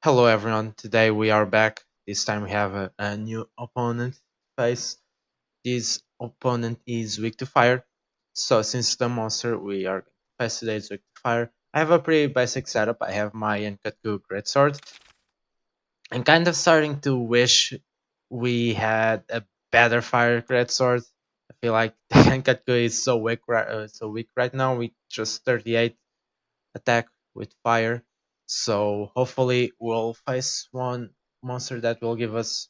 Hello everyone, today we are back. This time we have a new opponent to face. This opponent is weak to fire. So since the monster we are face today is weak to fire, I have a pretty basic setup. I have my Enkatku Greatsword. I'm kind of starting to wish we had a better fire Greatsword. I feel like the Enkatku is so weak right now with just 38 attack with fire. So hopefully we'll face one monster that will give us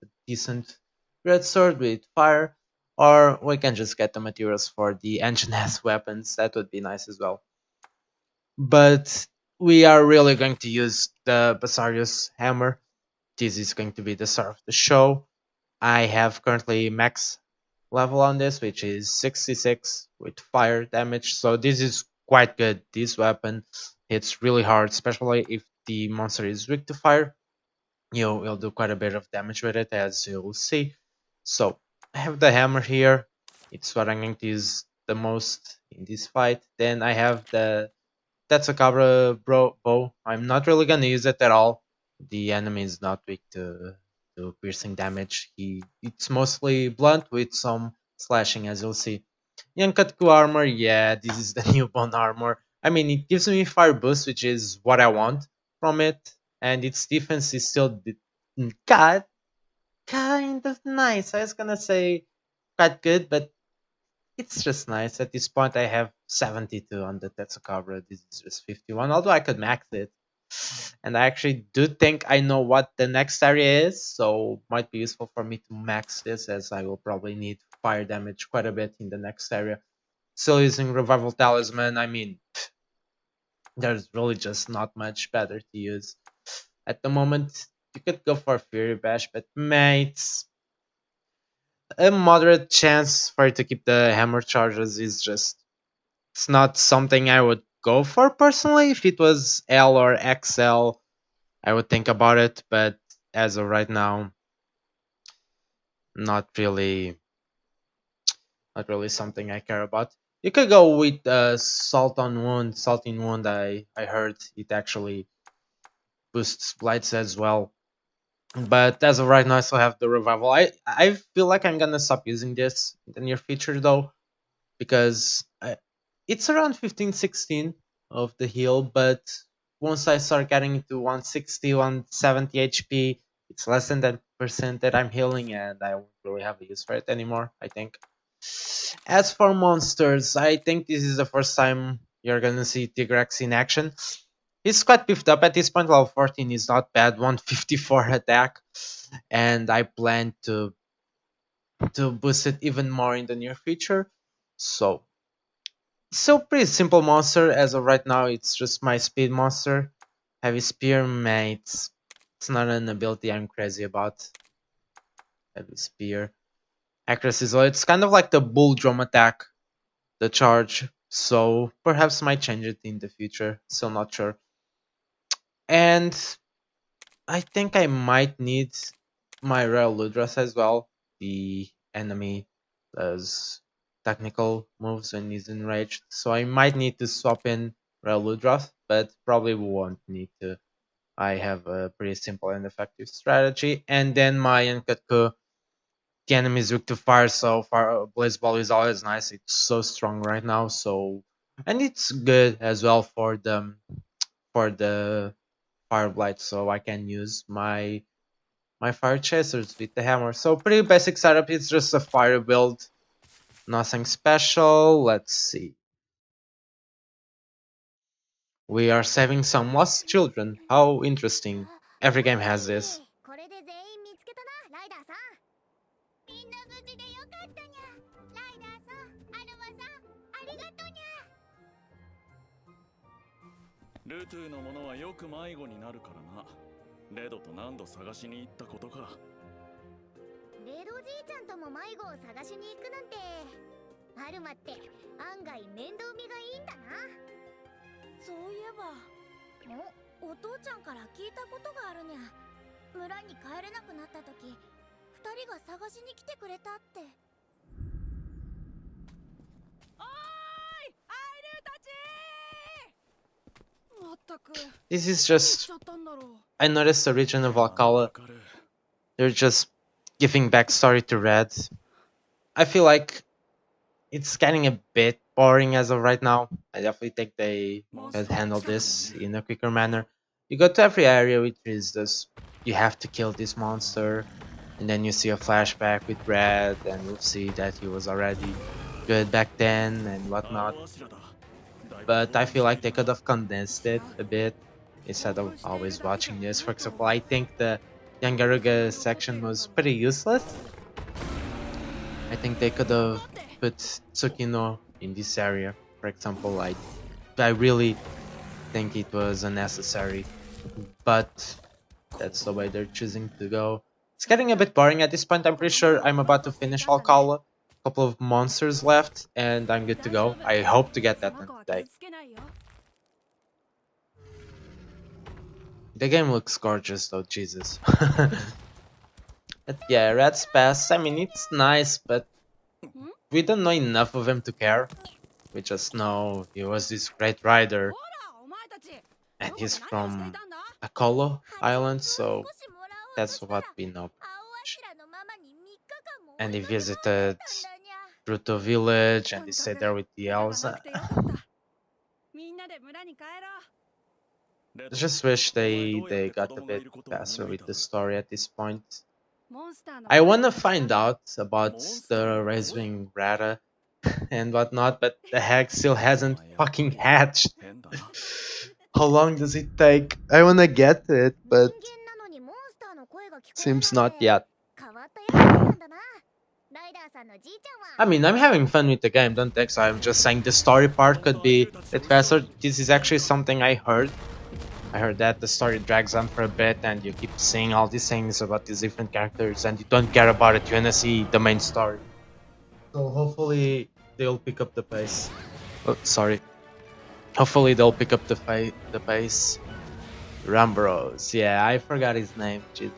a decent red sword with fire, or we can just get the materials for the engine S weapons. That would be nice as well. But we are really going to use the Basarius hammer. This is going to be the star of the show. I have currently max level on this, which is 66 with fire damage. So this is quite good. This weapon hits really hard, especially if the monster is weak to fire. You'll do quite a bit of damage with it, as you'll see. So I have the hammer here. It's what I'm going to use the most in this fight. Then I have the Tatsukabra bow. I'm not really gonna use it at all. The enemy is not weak to piercing damage. It's mostly blunt with some slashing, as you'll see. Yankatku armor, yeah, this is the new bone armor. I mean, it gives me fire boost, which is what I want from it, and its defense is still kind kind of nice. I was gonna say quite good, but it's just nice. At this point, I have 72 on the Tetsukabra. This is just 51, although I could max it. And I actually do think I know what the next area is, so might be useful for me to max this, as I will probably need fire damage quite a bit in the next area. Still using Revival Talisman. I mean, there's really just not much better to use. At the moment, you could go for Fury Bash, but mates, a moderate chance for you to keep the hammer charges is just it's not something I would go for personally. If it was L or XL, I would think about it, but as of right now, not really not really something I care about. You could go with Salt on Wound, Salt in Wound. I heard it actually boosts blights as well. But as of right now, I still have the revival. I feel like I'm gonna stop using this in the near future though, because it's around 15, 16 of the heal, but once I start getting into 160, 170 HP, it's less than 10% that I'm healing, and I won't really have a use for it anymore, I think. As for monsters, I think this is the first time you're gonna see Tigrex in action. He's quite beefed up at this point. Level 14 is not bad, 154 attack, and I plan to boost it even more in the near future. So still pretty simple monster as of right now. It's just my speed monster. Heavy spear, mates. It's not an ability I'm crazy about. Heavy spear. Accuracy, so it's kind of like the bull drum attack, the charge. So perhaps might change it in the future. Still not sure. And I think I might need my rare Ludras as well. The enemy does technical moves when he's enraged, so I might need to swap in rare Ludras, but probably won't need to. I have a pretty simple and effective strategy. And then my Enkatku, the enemy is weak to fire, so far Blaze Ball is always nice. It's so strong right now, so and it's good as well for the fire blight, so I can use my fire chasers with the hammer. So pretty basic setup. It's just a fire build, nothing special. Let's see. We are saving some lost children. How interesting. Every game has this. これで全員見つけたな、ライダーさん。みんな無事でよかったにゃ。ライダーさん、アルマさん、ありがとにゃ。ルトゥのものはよく迷子になるからな。レドと何度探しに行ったことか。レドじいちゃんとも迷子を探しに行くなんて。アルマって案外面倒見がいいんだな。そういえば、お父ちゃんから聞いたことがあるにゃ。村に帰れなくなった時、二人が探しに来てくれたって。おーい、アイルたち This is just... I noticed the region of Valhalla, they're just giving backstory to Red. I feel like it's getting a bit boring as of right now. I definitely think they could handle this in a quicker manner. You go to every area which is this, you have to kill this monster, and then you see a flashback with Red, and you'll see that he was already good back then and whatnot. But I feel like they could have condensed it a bit instead of always watching this. For example, I think the Yangaruga section was pretty useless. I think they could have put Tsukino in this area. For example, I really think it was unnecessary, but that's the way they're choosing to go. It's getting a bit boring at this point. I'm pretty sure I'm about to finish Alcala. A couple of monsters left, and I'm good to go. I hope to get that done today. The game looks gorgeous though, Jesus. But yeah, Red's Pass, I mean, it's nice, but we don't know enough of him to care. We just know he was this great rider, and he's from Akolo Island, so that's what we know. And he visited Bruto Village, and he stayed there with the elves. I just wish they got a bit faster with the story at this point. I want to find out about the Razewing Rata and whatnot, but the heck still hasn't fucking hatched. How long does it take? I want to get it, but seems not yet. I mean, I'm having fun with the game, don't think so. I'm just saying the story part could be a bit faster. This is actually something I heard. I heard that the story drags on for a bit and you keep seeing all these things about these different characters and you don't care about it, you wanna see the main story. So hopefully they'll pick up the pace. Oh, sorry. Hopefully they'll pick up the pace. Duramboros. Yeah, I forgot his name. Jesus.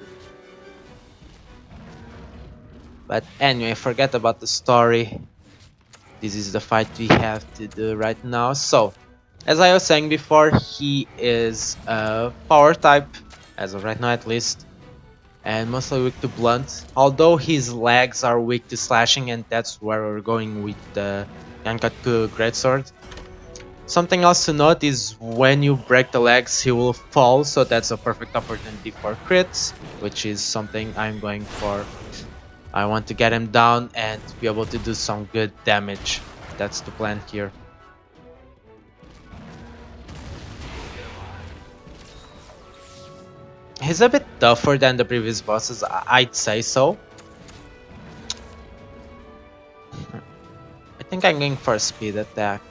But anyway, forget about the story. This is the fight we have to do right now. So, as I was saying before, he is a power type, as of right now at least, and mostly weak to blunt, although his legs are weak to slashing, and that's where we're going with the Yankatku Greatsword. Something else to note is when you break the legs, he will fall, so that's a perfect opportunity for crits, which is something I'm going for. I want to get him down and be able to do some good damage. That's the plan here. He's a bit tougher than the previous bosses, I'd say so. I think I'm going for a speed attack.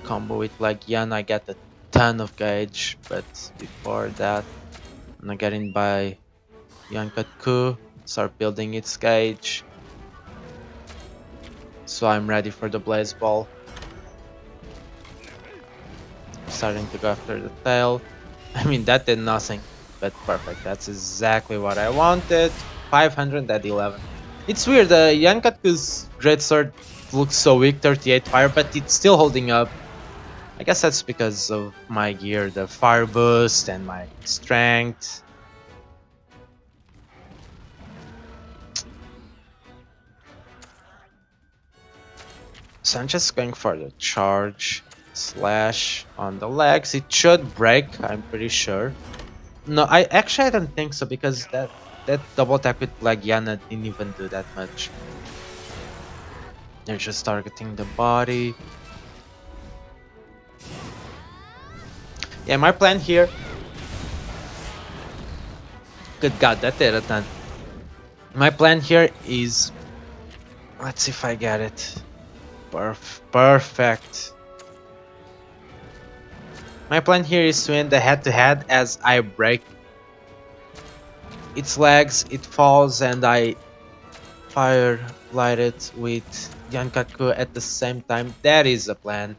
Combo with like Yan, I get a ton of gauge, but before that, I'm gonna get in by Yankatku, start building its gauge. So I'm ready for the Blaze Ball. Starting to go after the tail. I mean, that did nothing. But perfect, that's exactly what I wanted. 500 at 11. It's weird, Yankatku's Greatsword looks so weak, 38 fire, but it's still holding up. I guess that's because of my gear, the fire boost and my strength. So I'm just going for the charge slash on the legs. It should break, I'm pretty sure. No, I don't think so because that double attack with Yana didn't even do that much. They're just targeting the body. Yeah, my plan here. Good God, that did a ton. My plan here is, let's see if I get it. Perfect. My plan here is to end the head-to-head as I break its legs, it falls, and I fire light it with Yankaku at the same time. That is the plan.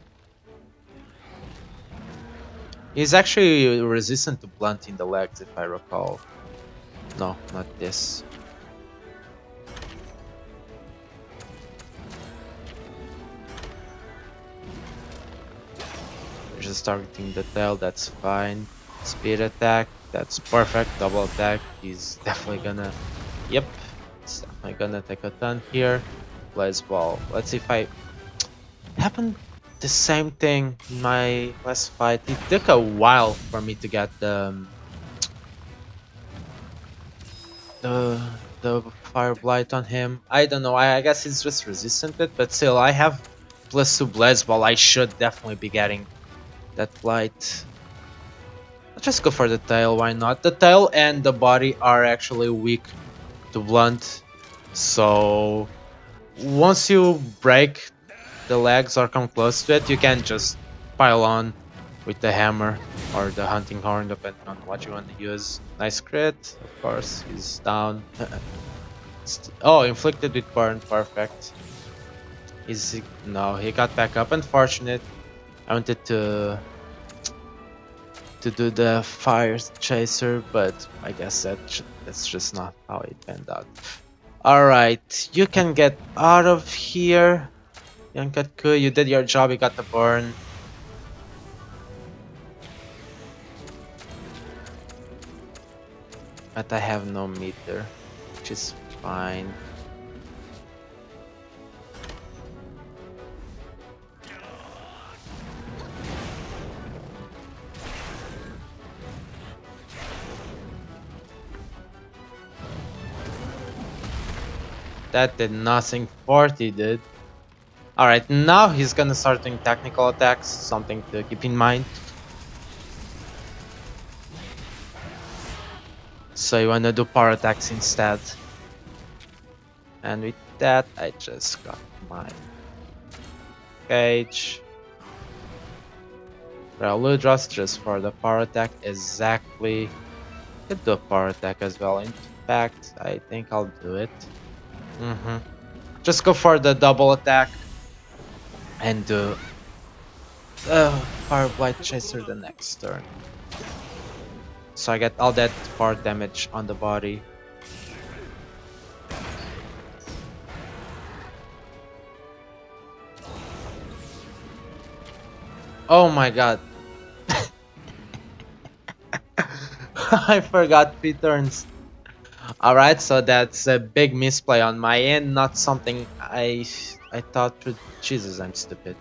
He's actually resistant to blunt in the legs, if I recall. No, not this. just targeting the tail, that's fine. Speed attack, that's perfect. Double attack, he's definitely gonna... Yep, it's definitely gonna take a ton here. Blaze Ball, let's see if I... Happened the same thing in my last fight. It took a while for me to get the the fire blight on him. I don't know. I guess he's just resistant to it, but still, I have +2 blaze ball. I should definitely be getting that blight. Let's just go for the tail. Why not? The tail and the body are actually weak to blunt, so once you break the legs or come close to it, you can just pile on with the hammer or the hunting horn, depending on what you want to use. Nice crit, of course. He's down. Oh, inflicted with burn, perfect. Is he... No, he got back up. Unfortunate. I wanted to do the fire chaser, but I guess that's just not how it panned out. Alright, you can get out of here. Yankatku, you did your job, you got the burn. But I have no meter, which is fine. That did nothing. 40 did. Alright, now he's gonna start doing technical attacks, something to keep in mind. So you wanna do power attacks instead. And with that, I just got my cage. Ludros just for the power attack, exactly. Could do a power attack as well. In fact, I think I'll do it. Just go for the double attack and do Fire Blight Chaser the next turn. So I get all that power damage on the body. Oh my god. I forgot 3 turns. Alright, so that's a big misplay on my end, not something I thought through. Jesus, I'm stupid.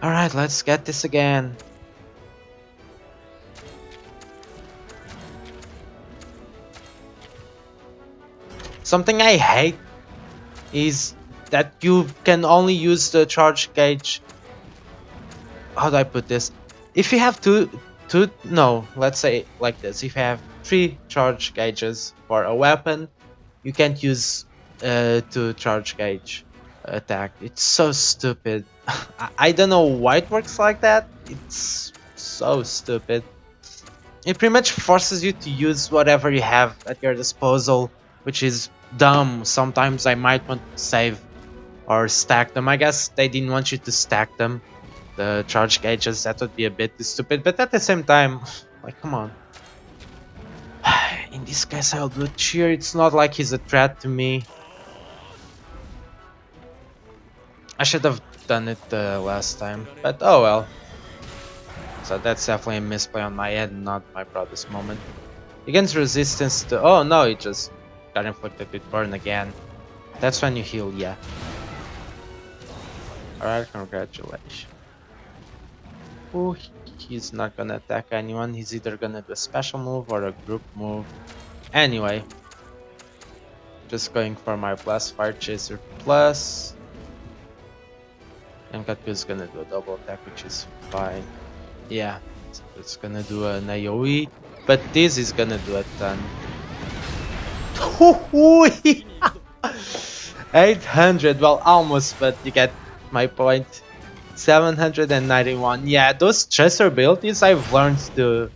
Alright, let's get this again. Something I hate is that you can only use the charge gauge. How do I put this? If you have no, let's say like this. If you have 3 charge gauges for a weapon, you can't use 2 charge gauge attack. It's so stupid. I don't know why it works like that. It's so stupid. It pretty much forces you to use whatever you have at your disposal, which is dumb. Sometimes I might want to save or stack them. I guess they didn't want you to stack them, the charge gauges. That would be a bit stupid, but at the same time, like, come on. In this case, I'll do cheer. It's not like he's a threat to me. I should have done it last time, but oh well. So that's definitely a misplay on my end, not my proudest moment. Against resistance to... Oh no, it just got inflicted with burn again. That's when you heal, yeah. Alright, congratulations. Ooh, he's not gonna attack anyone. He's either gonna do a special move or a group move. Anyway, just going for my plus Fire Chaser plus. And Katku's gonna do a double attack, which is fine. Yeah, so it's gonna do an AoE, but this is gonna do a ton. 800, well, almost, but you get my point. 791. Yeah, those chaser abilities, I've learned to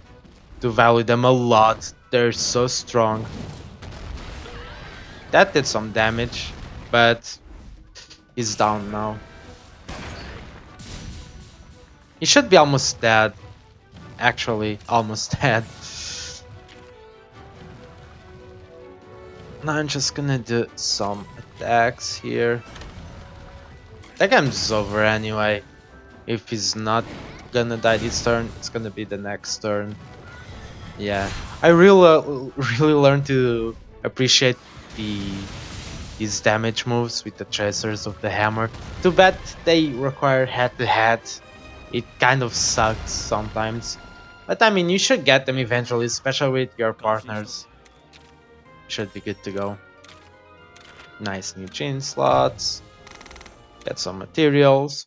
value them a lot. They're so strong. That did some damage, but he's down now. He should be almost dead. Actually, almost dead. Now I'm just gonna do some attacks here. That game's over anyway. If he's not gonna die this turn, it's gonna be the next turn. Yeah, I really really learned to appreciate these damage moves with the tracers of the hammer. Too bad they require head to head. It kind of sucks sometimes. But I mean, you should get them eventually, especially with your 感心しとけ partners. Should be good to go. Nice new chain slots. Get some materials.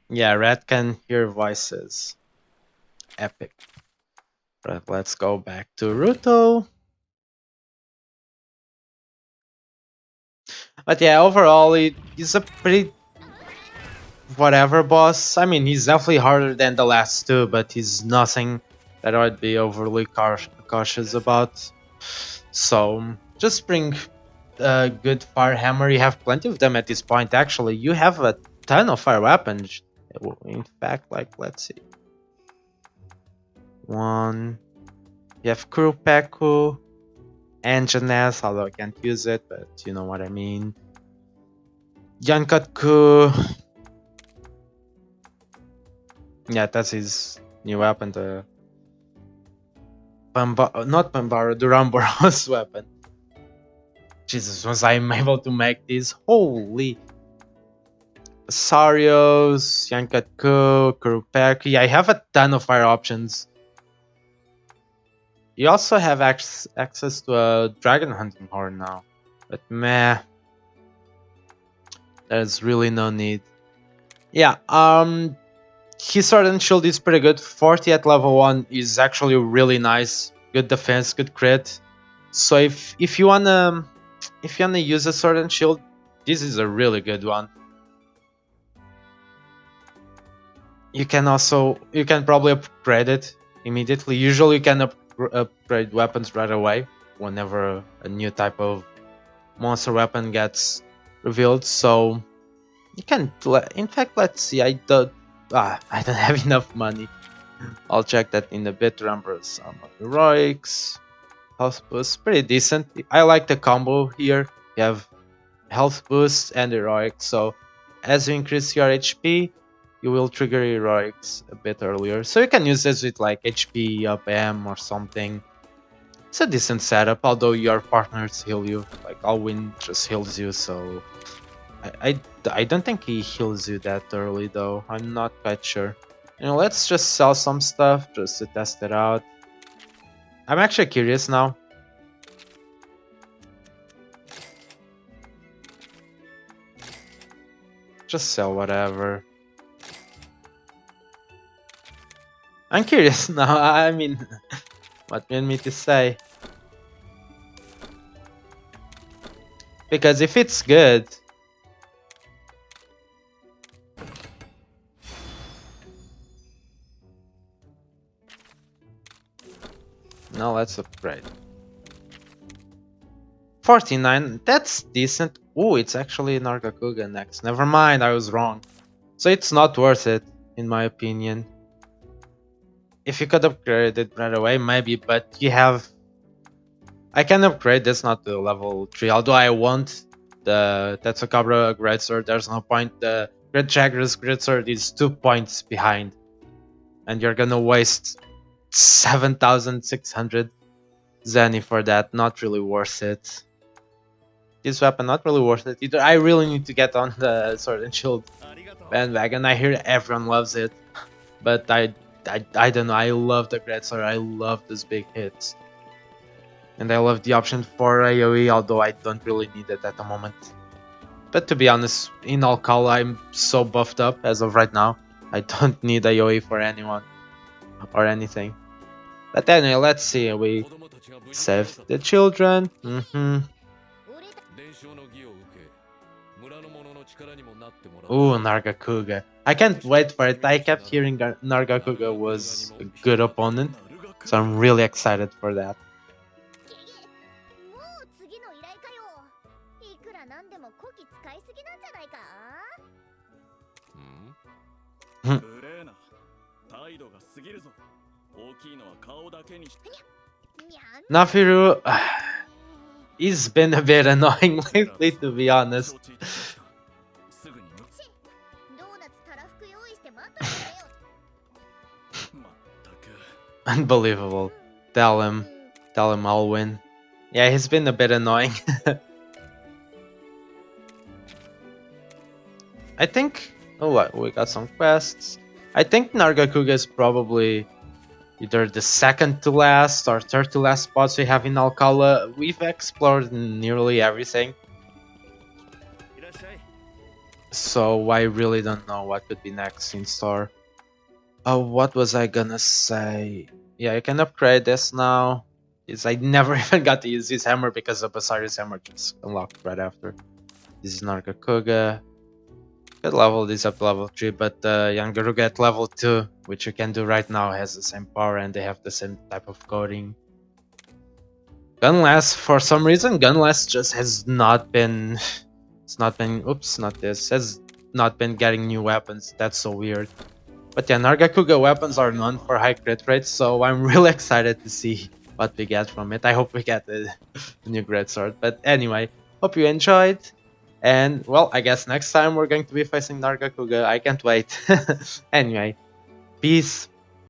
Yeah, Red can hear voices. Epic. Right, let's go back to Ruto. But yeah, overall, he's a pretty whatever boss. I mean, he's definitely harder than the last two, but he's nothing that I'd be overly cautious about. So just bring a good fire hammer. You have plenty of them at this point. Actually, you have a ton of fire weapons. In fact, like let's see, one. You have Kurupeku, Anjanes, although I can't use it, but you know what I mean. Yankatku. Yeah, that's his new weapon, the not Pambara, Duramboros weapon. Jesus, was I able to make this? Holy. Sarios, Yankatku, Kurupeki. I have a ton of fire options. You also have access to a dragon hunting horn now. But meh. There's really no need. Yeah, his sword and shield is pretty good. 40 at level 1 is actually really nice. Good defense, good crit. So if you wanna use a sword and shield, this is a really good one. You can probably upgrade it immediately. Usually you can upgrade weapons right away whenever a new type of monster weapon gets revealed. So you can. In fact, let's see. I don't have enough money. I'll check that in a bit. Remember some heroics. Health boost, pretty decent. I like the combo here. You have health boost and heroics. So as you increase your HP, you will trigger heroics a bit earlier. So you can use this with like HP up M or something. It's a decent setup, although your partners heal you. Like Alwyn just heals you, so I don't think he heals you that early though. I'm not quite sure. Let's just sell some stuff just to test it out. I'm actually curious now. Just sell whatever. I'm curious now. I mean, what you want me to say? Because if it's good... Now let's upgrade. 49, that's decent. Ooh, it's actually Nargacuga next. Never mind, I was wrong. So it's not worth it, in my opinion. If you could upgrade it right away, maybe, but you have... I can upgrade this not to level 3, although I want the Tetsukabra Great Sword. There's no point. The Great Jagger's Great Sword is 2 points behind. And you're gonna waste 7,600 Zenny for that. Not really worth it. This weapon not really worth it either. I really need to get on the Sword and Shield bandwagon. I hear everyone loves it, but I don't know. I love the Great Sword. I love those big hits, and I love the option for AOE. Although I don't really need it at the moment. But to be honest, in all call, I'm so buffed up as of right now. I don't need AOE for anyone or anything. But anyway, let's see. We save the children. Ooh, Nargacuga. I can't wait for it. I kept hearing Nargacuga was a good opponent, so I'm really excited for that. もう次の依頼かよ。いくらなんでもこき使いすぎなんじゃないか。無礼な態度が過ぎるぞ。大きいのは顔だけにし。Nafiru, He's been a bit annoying lately, to be honest. 承知いたしましたすぐに向ドーナツたらふく用意して待っといてくれよ。まったく Unbelievable. Tell him. Tell him I'll win. Yeah, he's been a bit annoying. I think... Oh, what? We got some quests. I think Nargacuga is probably either the second to last or third to last spots we have in Alcala. We've explored nearly everything, いらっしゃい so I really don't know what could be next in store. Oh, what was I gonna say? Yeah, I can upgrade this now. I never even got to use this hammer because the Basari's hammer just unlocked right after. This is Nargacuga. Could level this up to level 3, but Yangaruga at level 2, which you can do right now, has the same power and they have the same type of coding. Gunlass, for some reason, Gunlass just has not been... It's not been... Oops, not this. Has not been getting new weapons. That's so weird. But yeah, Nargacuga weapons are known for high crit rates, so I'm really excited to see what we get from it. I hope we get the new greatsword. But anyway, hope you enjoyed. And well, I guess next time we're going to be facing Nargacuga. I can't wait. Anyway, peace.